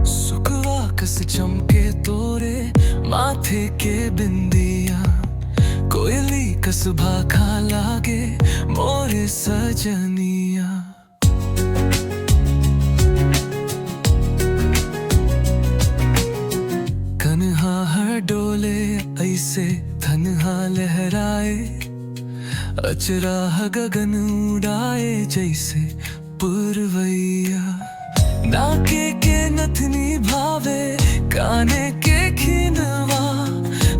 सुखवा कस चमके तोरे माथे के बिंदिया, कोयली कस भाखा लागे मोरे सजनिया। कन्हा हर डोले ऐसे धनहा लहराए, अचरा गगन उड़ाए जैसे पुरवैया। नाके के नथनी भावे काने के खिनवा,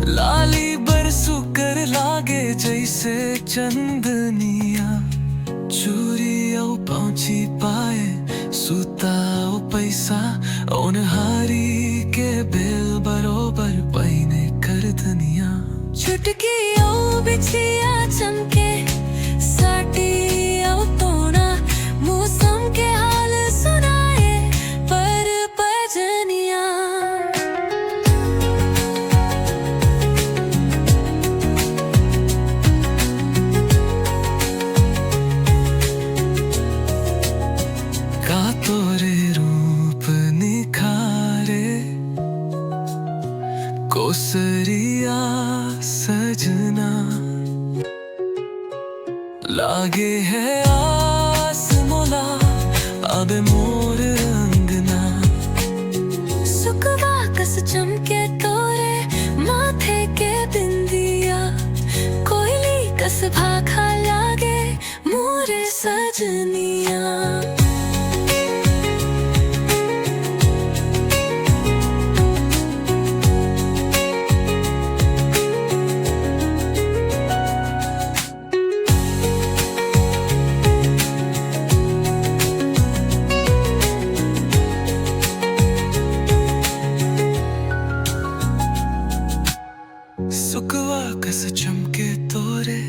लाली बरसु कर लागे जैसे चंदनिया। चूरी औ पहुंची पाए सुताओ पैसा, ओनहारी के बेल बरोबर पहिने कर धनिया। छुटकी औ बिछिया चमके साटी औ तोना, मौसम के हाल सुनाए पर बजनिया। का तोरे रूप निखारे कोसरिया सजना, लागे है आस मोला अब मोर अंगना। सुखवा कस चमके तोरे माथे के बिंदिया, कोयली कस भाखा लागे मोरे सजनिया। सुखवा कस चमके तोरे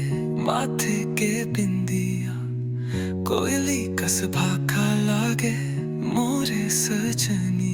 माथे के बिंदिया, कोयली कस भाखा लागे मोरे सजनी।